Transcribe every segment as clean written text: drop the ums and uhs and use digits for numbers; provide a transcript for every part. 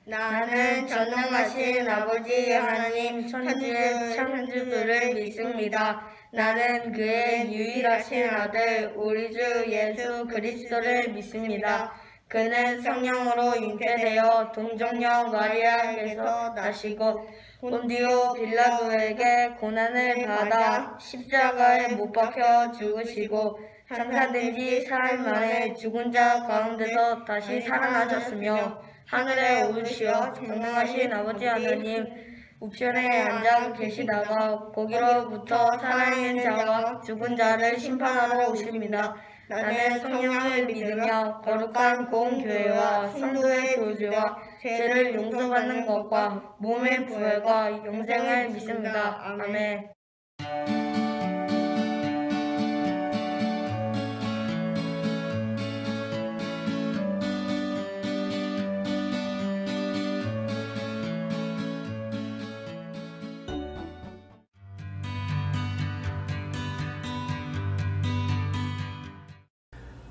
나는 전능하신 아버지 하나님 천지의 창조주를 믿습니다. 나는 그의 유일하신 아들 우리 주 예수 그리스도를 믿습니다. 그는 성령으로 잉태되어 동정녀 마리아에게서 나시고 본디오 빌라도에게 고난을 받아 십자가에 못 박혀 죽으시고 장사된 지 사흘 만에 죽은 자 가운데서 다시 살아나셨으며 하늘에 오르시어 전능하신 아버지 하나님 우편에 앉아 계시다가 거기로부터 살아있는 자와 죽은 자를 심판하러 오십니다. 나는 성령을 믿으며 거룩한 공교회와 성도의 교제와 죄를 용서받는 것과 몸의 부활과 영생을 믿습니다. 아멘.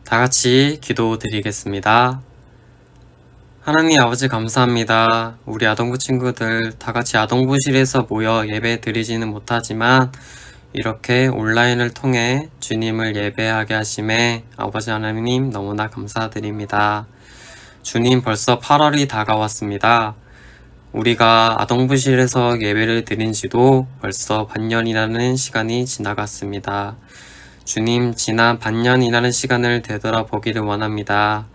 다 같이 기도드리겠습니다. 하나님 아버지 감사합니다. 우리 아동부 친구들 다 같이 아동부실에서 모여 예배 드리지는 못하지만 이렇게 온라인을 통해 주님을 예배하게 하심에 아버지 하나님 너무나 감사드립니다. 주님 벌써 8월이 다가왔습니다. 우리가 아동부실에서 예배를 드린 지도 벌써 반년이라는 시간이 지나갔습니다. 주님, 지난 반년이라는 시간을 되돌아보기를 원합니다.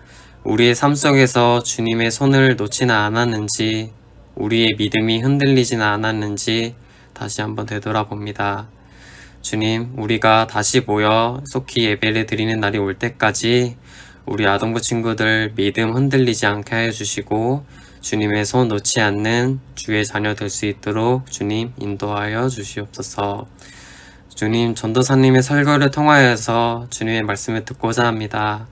우리의 삶 속에서 주님의 손을 놓지는 않았는지, 우리의 믿음이 흔들리지는 않았는지 다시 한번 되돌아봅니다. 주님, 우리가 다시 모여 속히 예배를 드리는 날이 올 때까지 우리 아동부 친구들 믿음 흔들리지 않게 하여 주시고 주님의 손 놓지 않는 주의 자녀 될 수 있도록 주님 인도하여 주시옵소서. 주님, 전도사님의 설교를 통하여서 주님의 말씀을 듣고자 합니다.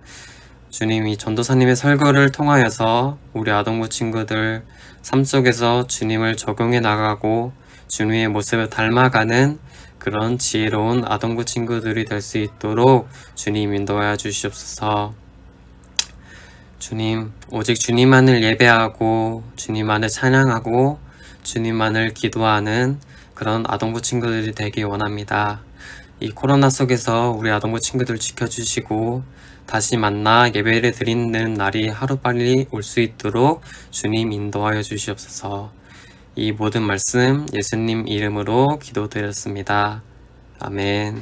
주님, 이 전도사님의 설교를 통하여서 우리 아동부 친구들 삶 속에서 주님을 적용해 나가고 주님의 모습을 닮아가는 그런 지혜로운 아동부 친구들이 될 수 있도록 주님 인도하여 주시옵소서. 주님, 오직 주님만을 예배하고 주님만을 찬양하고 주님만을 기도하는 그런 아동부 친구들이 되기 원합니다. 이 코로나 속에서 우리 아동부 친구들 지켜주시고 다시 만나 예배를 드리는 날이 하루빨리 올 수 있도록 주님 인도하여 주시옵소서. 이 모든 말씀 예수님 이름으로 기도드렸습니다. 아멘.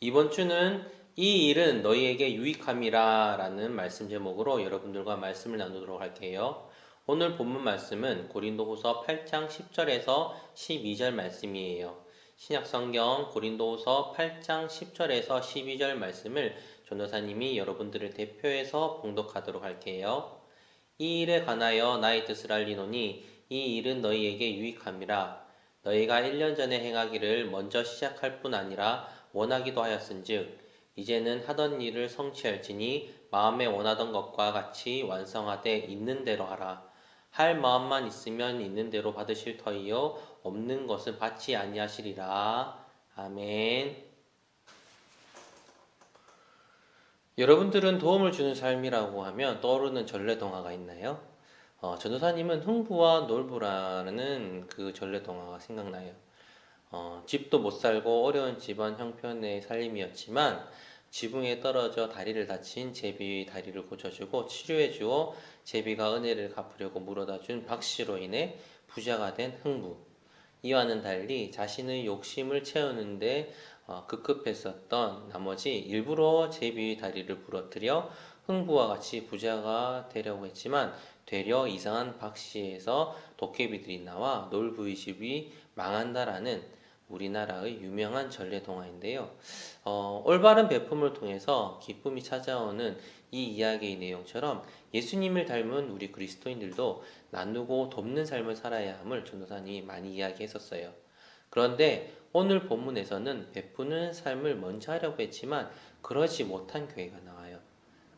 이번 주는 이 일은 너희에게 유익함이라 라는 말씀 제목으로 여러분들과 말씀을 나누도록 할게요. 오늘 본문 말씀은 고린도후서 8장 10절에서 12절 말씀이에요. 신약성경 고린도후서 8장 10절에서 12절 말씀을 전도사님이 여러분들을 대표해서 봉독하도록 할게요. 이 일에 관하여 나의 뜻을 알리노니 이 일은 너희에게 유익함이라. 너희가 1년 전에 행하기를 먼저 시작할 뿐 아니라 원하기도 하였은즉 이제는 하던 일을 성취할지니 마음에 원하던 것과 같이 완성하되 있는 대로 하라. 할 마음만 있으면 있는 대로 받으실 터이요 없는 것은 받지 아니하시리라. 아멘. 여러분들은 도움을 주는 삶이라고 하면 떠오르는 전래동화가 있나요? 전도사님은 흥부와 놀부라는 그 전래동화가 생각나요. 집도 못 살고 어려운 집안 형편의 살림이었지만 지붕에 떨어져 다리를 다친 제비의 다리를 고쳐주고 치료해주어 제비가 은혜를 갚으려고 물어다준 박씨로 인해 부자가 된 흥부. 이와는 달리 자신의 욕심을 채우는데 급급했었던 나머지 일부러 제비의 다리를 부러뜨려 흥부와 같이 부자가 되려고 했지만 되려 이상한 박씨에서 도깨비들이 나와 놀부의 집이 망한다라는 우리나라의 유명한 전래동화인데요. 올바른 배품을 통해서 기쁨이 찾아오는 이 이야기의 내용처럼 예수님을 닮은 우리 그리스도인들도 나누고 돕는 삶을 살아야 함을 전도사님이 많이 이야기했었어요. 그런데 오늘 본문에서는 베푸는 삶을 먼저 하려고 했지만 그러지 못한 교회가 나와요.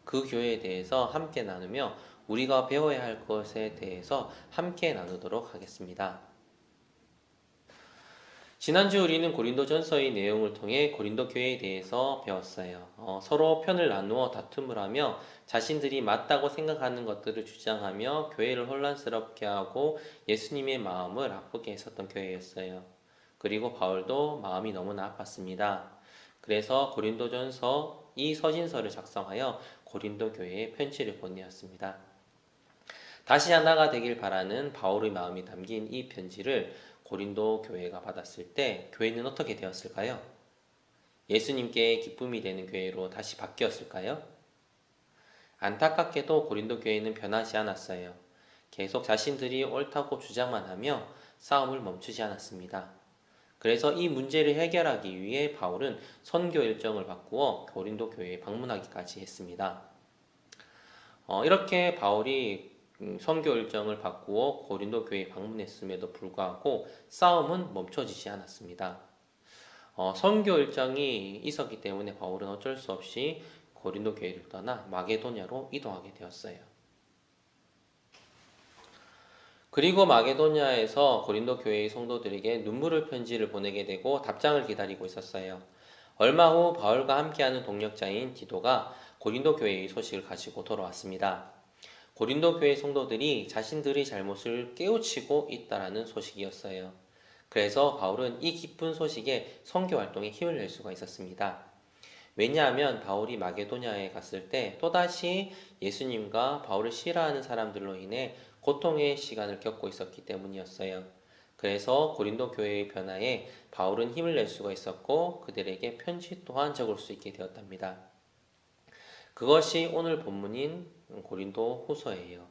그 교회에 대해서 함께 나누며 우리가 배워야 할 것에 대해서 함께 나누도록 하겠습니다. 지난주 우리는 고린도전서의 내용을 통해 고린도 교회에 대해서 배웠어요. 서로 편을 나누어 다툼을 하며 자신들이 맞다고 생각하는 것들을 주장하며 교회를 혼란스럽게 하고 예수님의 마음을 아프게 했었던 교회였어요. 그리고 바울도 마음이 너무나 아팠습니다. 그래서 고린도전서 이 서신서를 작성하여 고린도 교회에 편지를 보내었습니다. 다시 하나가 되길 바라는 바울의 마음이 담긴 이 편지를 고린도 교회가 받았을 때 교회는 어떻게 되었을까요? 예수님께 기쁨이 되는 교회로 다시 바뀌었을까요? 안타깝게도 고린도 교회는 변하지 않았어요. 계속 자신들이 옳다고 주장만 하며 싸움을 멈추지 않았습니다. 그래서 이 문제를 해결하기 위해 바울은 선교 일정을 바꾸어 고린도 교회에 방문하기까지 했습니다. 이렇게 바울이 선교 일정을 바꾸어 고린도 교회에 방문했음에도 불구하고 싸움은 멈춰지지 않았습니다. 선교 일정이 있었기 때문에 바울은 어쩔 수 없이 고린도 교회를 떠나 마게도냐로 이동하게 되었어요. 그리고 마게도냐에서 고린도 교회의 성도들에게 눈물을 편지를 보내게 되고 답장을 기다리고 있었어요. 얼마 후 바울과 함께하는 동력자인 디도가 고린도 교회의 소식을 가지고 돌아왔습니다. 고린도 교회 성도들이 자신들의 잘못을 깨우치고 있다라는 소식이었어요. 그래서 바울은 이 기쁜 소식에 선교 활동에 힘을 낼 수가 있었습니다. 왜냐하면 바울이 마게도냐에 갔을 때 또다시 예수님과 바울을 싫어하는 사람들로 인해 고통의 시간을 겪고 있었기 때문이었어요. 그래서 고린도 교회의 변화에 바울은 힘을 낼 수가 있었고 그들에게 편지 또한 적을 수 있게 되었답니다. 그것이 오늘 본문인 고린도 후서예요.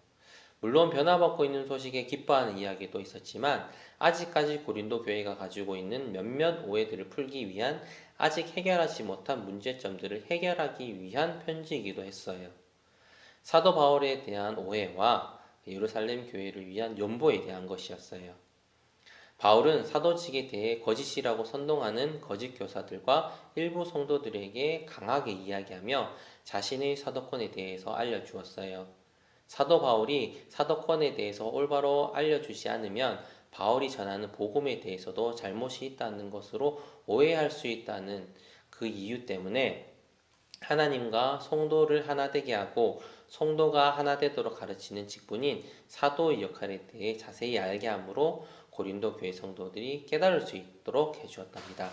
물론 변화받고 있는 소식에 기뻐하는 이야기도 있었지만 아직까지 고린도 교회가 가지고 있는 몇몇 오해들을 풀기 위한 아직 해결하지 못한 문제점들을 해결하기 위한 편지이기도 했어요. 사도 바울에 대한 오해와 예루살렘 교회를 위한 연보에 대한 것이었어요. 바울은 사도직에 대해 거짓이라고 선동하는 거짓 교사들과 일부 성도들에게 강하게 이야기하며 자신의 사도권에 대해서 알려주었어요. 사도 바울이 사도권에 대해서 올바로 알려주지 않으면 바울이 전하는 복음에 대해서도 잘못이 있다는 것으로 오해할 수 있다는 그 이유 때문에 하나님과 성도를 하나 되게 하고 성도가 하나 되도록 가르치는 직분인 사도의 역할에 대해 자세히 알게 하므로 고린도 교회 성도들이 깨달을 수 있도록 해주었답니다.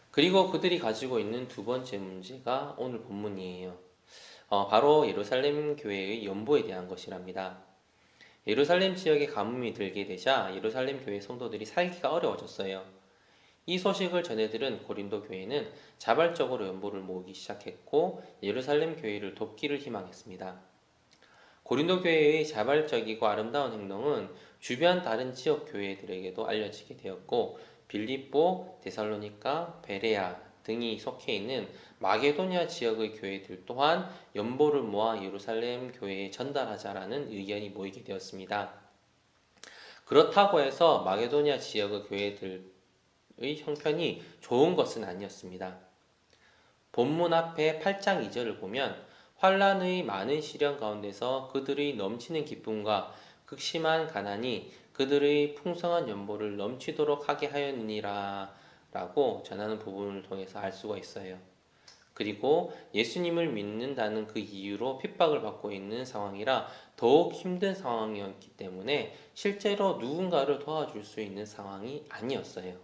그리고 그들이 가지고 있는 두 번째 문제가 오늘 본문이에요. 바로 예루살렘 교회의 연보에 대한 것이랍니다. 예루살렘 지역에 가뭄이 들게 되자 예루살렘 교회 성도들이 살기가 어려워졌어요. 이 소식을 전해들은 고린도 교회는 자발적으로 연보를 모으기 시작했고 예루살렘 교회를 돕기를 희망했습니다. 고린도 교회의 자발적이고 아름다운 행동은 주변 다른 지역 교회들에게도 알려지게 되었고 빌립보, 데살로니가, 베레아 등이 속해 있는 마게도냐 지역의 교회들 또한 연보를 모아 예루살렘 교회에 전달하자라는 의견이 모이게 되었습니다. 그렇다고 해서 마게도냐 지역의 교회들의 형편이 좋은 것은 아니었습니다. 본문 앞에 8장 2절을 보면 환란의 많은 시련 가운데서 그들의 넘치는 기쁨과 극심한 가난이 그들의 풍성한 연보를 넘치도록 하게 하였느니라 라고 전하는 부분을 통해서 알 수가 있어요. 그리고 예수님을 믿는다는 그 이유로 핍박을 받고 있는 상황이라 더욱 힘든 상황이었기 때문에 실제로 누군가를 도와줄 수 있는 상황이 아니었어요.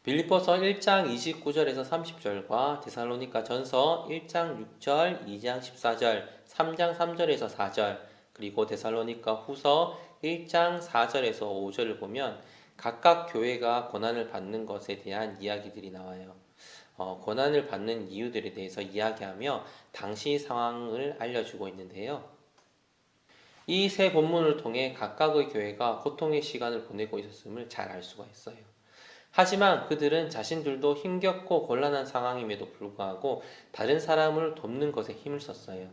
빌립보서 1장 29절에서 30절과 데살로니가 전서 1장 6절, 2장 14절, 3장 3절에서 4절, 그리고 데살로니가 후서 1장 4절에서 5절을 보면 각각 교회가 고난을 받는 것에 대한 이야기들이 나와요. 고난을 받는 이유들에 대해서 이야기하며 당시 상황을 알려주고 있는데요. 이 세 본문을 통해 각각의 교회가 고통의 시간을 보내고 있었음을 잘 알 수가 있어요. 하지만 그들은 자신들도 힘겹고 곤란한 상황임에도 불구하고 다른 사람을 돕는 것에 힘을 썼어요.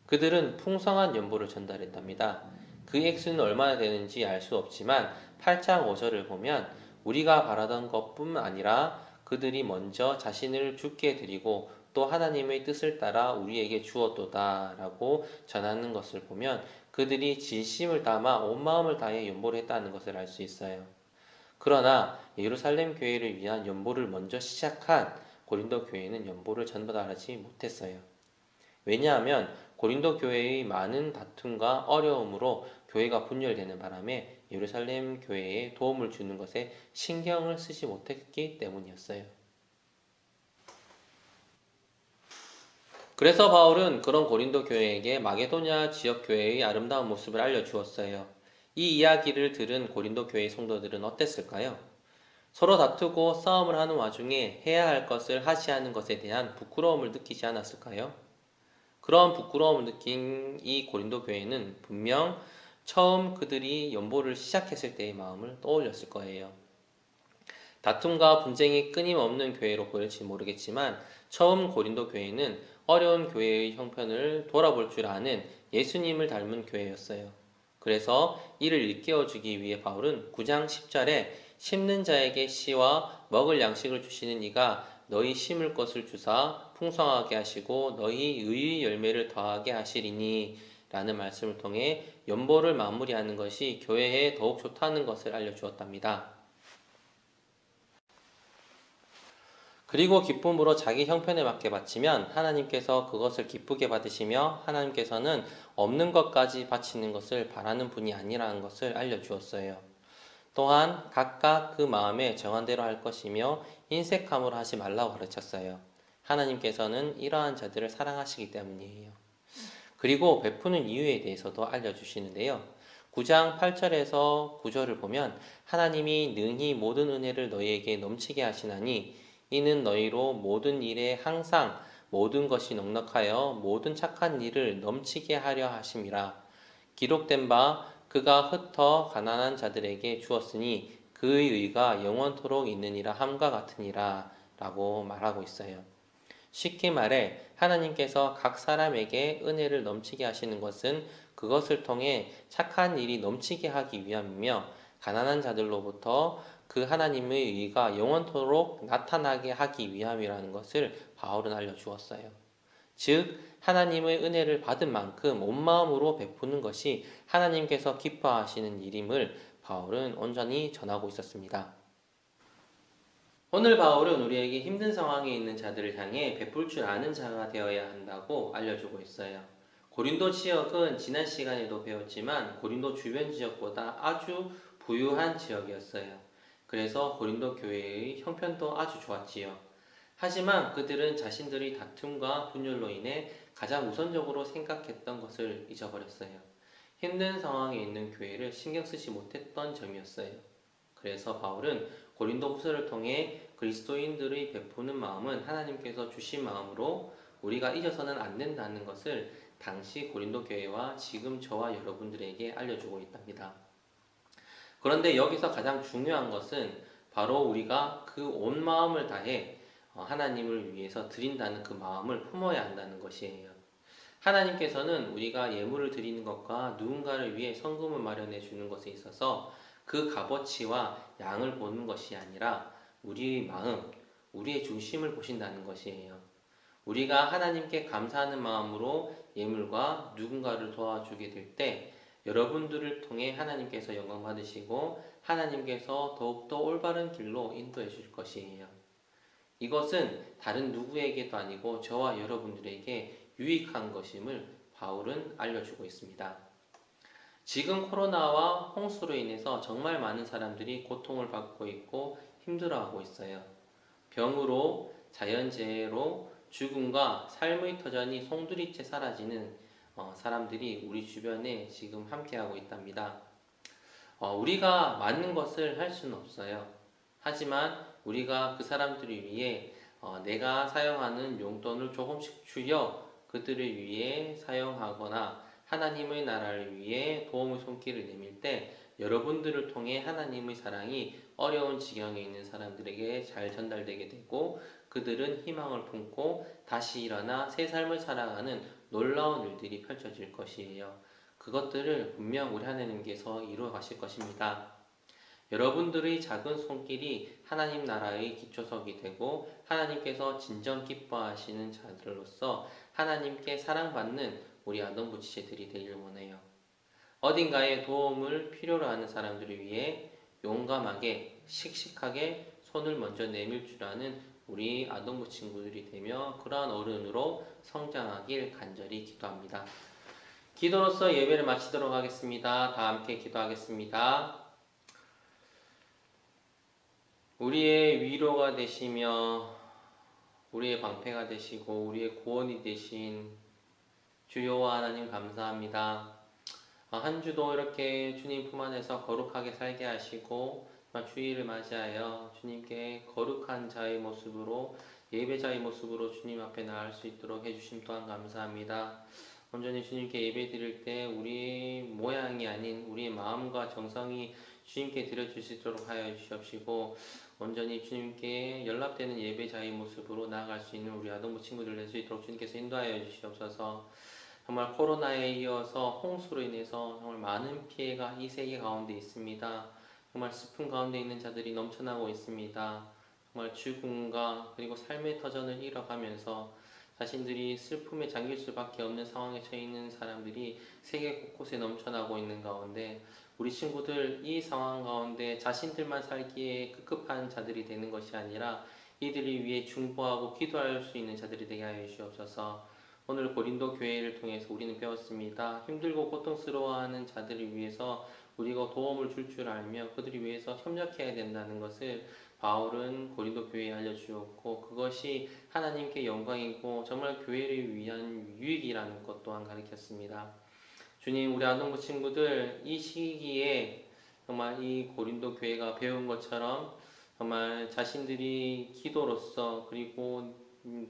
그들은 풍성한 연보를 전달했답니다. 그 액수는 얼마나 되는지 알 수 없지만 8장 5절을 보면 우리가 바라던 것뿐만 아니라 그들이 먼저 자신을 주께 드리고 또 하나님의 뜻을 따라 우리에게 주었도다 라고 전하는 것을 보면 그들이 진심을 담아 온 마음을 다해 연보를 했다는 것을 알 수 있어요. 그러나 예루살렘 교회를 위한 연보를 먼저 시작한 고린도 교회는 연보를 전달하지 못했어요. 왜냐하면 고린도 교회의 많은 다툼과 어려움으로 교회가 분열되는 바람에 예루살렘 교회에 도움을 주는 것에 신경을 쓰지 못했기 때문이었어요. 그래서 바울은 그런 고린도 교회에게 마게도냐 지역 교회의 아름다운 모습을 알려주었어요. 이 이야기를 들은 고린도 교회의 성도들은 어땠을까요? 서로 다투고 싸움을 하는 와중에 해야 할 것을 하지 않은 것에 대한 부끄러움을 느끼지 않았을까요? 그런 부끄러움을 느낀 이 고린도 교회는 분명 처음 그들이 연보를 시작했을 때의 마음을 떠올렸을 거예요. 다툼과 분쟁이 끊임없는 교회로 보일지 모르겠지만 처음 고린도 교회는 어려운 교회의 형편을 돌아볼 줄 아는 예수님을 닮은 교회였어요. 그래서 이를 일깨워주기 위해 바울은 9장 10절에 심는 자에게 씨와 먹을 양식을 주시는 이가 너희 심을 것을 주사 풍성하게 하시고 너희 의의 열매를 더하게 하시리니 라는 말씀을 통해 연보를 마무리하는 것이 교회에 더욱 좋다는 것을 알려주었답니다. 그리고 기쁨으로 자기 형편에 맞게 바치면 하나님께서 그것을 기쁘게 받으시며 하나님께서는 없는 것까지 바치는 것을 바라는 분이 아니라는 것을 알려주었어요. 또한 각각 그 마음에 정한 대로 할 것이며 인색함으로 하지 말라고 가르쳤어요. 하나님께서는 이러한 자들을 사랑하시기 때문이에요. 그리고 베푸는 이유에 대해서도 알려주시는데요. 9장 8절에서 9절을 보면 하나님이 능히 모든 은혜를 너희에게 넘치게 하시나니 이는 너희로 모든 일에 항상 모든 것이 넉넉하여 모든 착한 일을 넘치게 하려 하심이라. 기록된 바 그가 흩어 가난한 자들에게 주었으니 그의 의가 영원토록 있느니라 함과 같으니라 라고 말하고 있어요. 쉽게 말해 하나님께서 각 사람에게 은혜를 넘치게 하시는 것은 그것을 통해 착한 일이 넘치게 하기 위함이며 가난한 자들로부터 그 하나님의 의가 영원토록 나타나게 하기 위함이라는 것을 바울은 알려주었어요. 즉 하나님의 은혜를 받은 만큼 온 마음으로 베푸는 것이 하나님께서 기뻐하시는 일임을 바울은 온전히 전하고 있었습니다. 오늘 바울은 우리에게 힘든 상황에 있는 자들을 향해 베풀 줄 아는 자가 되어야 한다고 알려주고 있어요. 고린도 지역은 지난 시간에도 배웠지만 고린도 주변 지역보다 아주 부유한 지역이었어요. 그래서 고린도 교회의 형편도 아주 좋았지요. 하지만 그들은 자신들의 다툼과 분열로 인해 가장 우선적으로 생각했던 것을 잊어버렸어요. 힘든 상황에 있는 교회를 신경 쓰지 못했던 점이었어요. 그래서 바울은 고린도 후서를 통해 그리스도인들의 베푸는 마음은 하나님께서 주신 마음으로 우리가 잊어서는 안 된다는 것을 당시 고린도 교회와 지금 저와 여러분들에게 알려주고 있답니다. 그런데 여기서 가장 중요한 것은 바로 우리가 그 온 마음을 다해 하나님을 위해서 드린다는 그 마음을 품어야 한다는 것이에요. 하나님께서는 우리가 예물을 드리는 것과 누군가를 위해 성금을 마련해 주는 것에 있어서 그 값어치와 양을 보는 것이 아니라 우리의 마음, 우리의 중심을 보신다는 것이에요. 우리가 하나님께 감사하는 마음으로 예물과 누군가를 도와주게 될 때 여러분들을 통해 하나님께서 영광 받으시고 하나님께서 더욱더 올바른 길로 인도해 줄 것이에요. 이것은 다른 누구에게도 아니고 저와 여러분들에게 유익한 것임을 바울은 알려주고 있습니다. 지금 코로나와 홍수로 인해서 정말 많은 사람들이 고통을 받고 있고 힘들어하고 있어요. 병으로, 자연재해로 죽음과 삶의 터전이 송두리째 사라지는 사람들이 우리 주변에 지금 함께하고 있답니다. 우리가 맞는 것을 할 수는 없어요. 하지만 우리가 그 사람들을 위해 내가 사용하는 용돈을 조금씩 줄여 그들을 위해 사용하거나 하나님의 나라를 위해 도움의 손길을 내밀 때 여러분들을 통해 하나님의 사랑이 어려운 지경에 있는 사람들에게 잘 전달되게 되고 그들은 희망을 품고 다시 일어나 새 삶을 살아가는 놀라운 일들이 펼쳐질 것이에요. 그것들을 분명 우리 하나님께서 이루어 가실 것입니다. 여러분들의 작은 손길이 하나님 나라의 기초석이 되고 하나님께서 진정 기뻐하시는 자들로서 하나님께 사랑받는 우리 아동부 지체들이 되길 원해요. 어딘가에 도움을 필요로 하는 사람들을 위해 용감하게 씩씩하게 손을 먼저 내밀 줄 아는 우리 아동부 친구들이 되며 그러한 어른으로 성장하길 간절히 기도합니다. 기도로서 예배를 마치도록 하겠습니다. 다 함께 기도하겠습니다. 우리의 위로가 되시며 우리의 방패가 되시고 우리의 구원이 되신 주여와 하나님 감사합니다. 한 주도 이렇게 주님 품 안에서 거룩하게 살게 하시고 주일을 맞이하여 주님께 거룩한 자의 모습으로 예배자의 모습으로 주님 앞에 나갈 수 있도록 해주심 또한 감사합니다. 온전히 주님께 예배 드릴 때 우리의 모양이 아닌 우리의 마음과 정성이 주님께 드려질 수 있도록 하여 주시옵시고 온전히 주님께 연락되는 예배자의 모습으로 나아갈 수 있는 우리 아동부 친구들 될 수 있도록 주님께서 인도하여 주시옵소서. 정말 코로나에 이어서 홍수로 인해서 정말 많은 피해가 이 세계 가운데 있습니다. 정말 슬픔 가운데 있는 자들이 넘쳐나고 있습니다. 정말 죽음과 그리고 삶의 터전을 잃어가면서 자신들이 슬픔에 잠길 수밖에 없는 상황에 처해 있는 사람들이 세계 곳곳에 넘쳐나고 있는 가운데 우리 친구들 이 상황 가운데 자신들만 살기에 급급한 자들이 되는 것이 아니라 이들을 위해 중보하고 기도할 수 있는 자들이 되게 하여 주시옵소서. 오늘 고린도 교회를 통해서 우리는 배웠습니다. 힘들고 고통스러워하는 자들을 위해서 우리가 도움을 줄 알며 그들을 위해서 협력해야 된다는 것을 바울은 고린도 교회에 알려주었고 그것이 하나님께 영광이고 정말 교회를 위한 유익이라는 것 또한 가르쳤습니다. 주님, 우리 아동부 친구들 이 시기에 정말 이 고린도 교회가 배운 것처럼 정말 자신들이 기도로서 그리고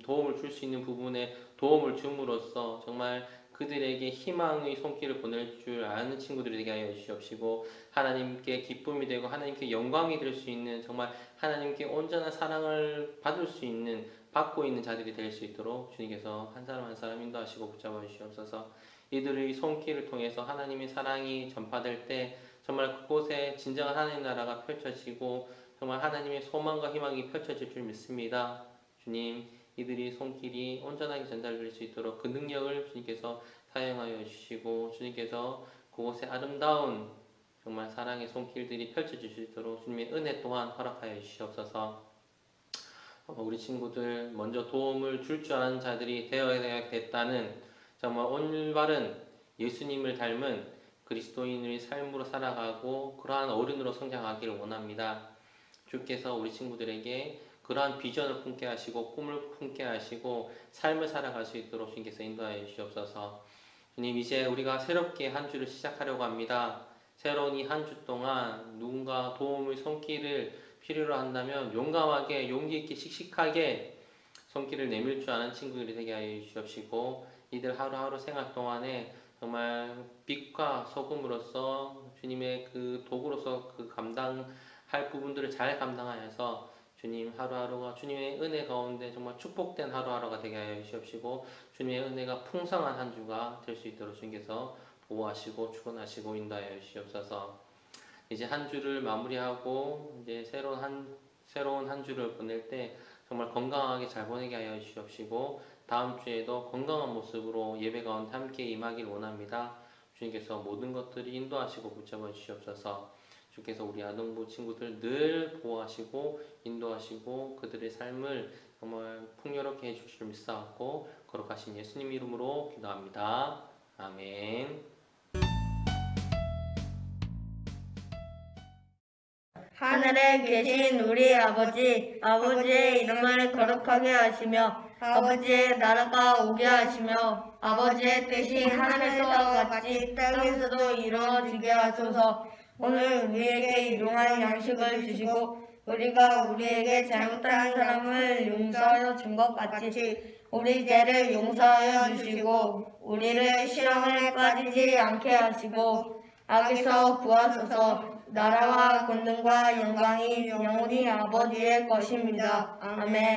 도움을 줄 수 있는 부분에 도움을 줌으로써 정말 그들에게 희망의 손길을 보낼 줄 아는 친구들이 되게 하여 주시옵시고 하나님께 기쁨이 되고 하나님께 영광이 될 수 있는 정말 하나님께 온전한 사랑을 받을 수 있는 받고 있는 자들이 될 수 있도록 주님께서 한 사람 한 사람 인도하시고 붙잡아 주시옵소서. 이들의 손길을 통해서 하나님의 사랑이 전파될 때 정말 그곳에 진정한 하나님 나라가 펼쳐지고 정말 하나님의 소망과 희망이 펼쳐질 줄 믿습니다. 주님, 이들이 손길이 온전하게 전달될 수 있도록 그 능력을 주님께서 사용하여 주시고 주님께서 그곳에 아름다운 정말 사랑의 손길들이 펼쳐질 수 있도록 주님의 은혜 또한 허락하여 주시옵소서. 우리 친구들 먼저 도움을 줄 줄 아는 자들이 되어야겠다는 정말 올바른 예수님을 닮은 그리스도인의 삶으로 살아가고 그러한 어른으로 성장하기를 원합니다. 주께서 우리 친구들에게 그러한 비전을 품게 하시고 꿈을 품게 하시고 삶을 살아갈 수 있도록 주님께서 인도하여 주시옵소서. 주님, 이제 우리가 새롭게 한 주를 시작하려고 합니다. 새로운 이 한 주 동안 누군가 도움의 손길을 필요로 한다면 용감하게 용기 있게 씩씩하게 손길을 내밀 줄 아는 친구들이 되게 하여 주시옵시고 이들 하루하루 생활 동안에 정말 빛과 소금으로서 주님의 그 도구로서 그 감당할 부분들을 잘 감당하여서 주님 하루하루가 주님의 은혜 가운데 정말 축복된 하루하루가 되게 하여 주시옵시고 주님의 은혜가 풍성한 한 주가 될 수 있도록 주님께서 보호하시고 축원하시고 인도하여 주시옵소서. 이제 한 주를 마무리하고 이제 새로운 한 주를 보낼 때 정말 건강하게 잘 보내게 하여 주시옵시고 다음 주에도 건강한 모습으로 예배 가운데 함께 임하길 원합니다. 주님께서 모든 것들을 인도하시고 붙잡아 주시옵소서. 주께서 우리 아동부 친구들 늘 보호하시고 인도하시고 그들의 삶을 정말 풍요롭게 해주실 줄 믿사옵고 거룩하신 예수님 이름으로 기도합니다. 아멘. 하늘에 계신 우리 아버지, 아버지의 이름을 거룩하게 하시며 아버지의 나라가 오게 하시며 아버지의 뜻이 하늘에서와 같이 땅에서도 이루어지게 하소서. 오늘 우리에게 일용할 양식을 주시고 우리가 우리에게 잘못한 사람을 용서하여 준 것 같이 우리 죄를 용서하여 주시고 우리를 시험에 빠지지 않게 하시고 악에서 구하소서. 나라와 권능과 영광이 영원히 아버지의 것입니다. 아멘.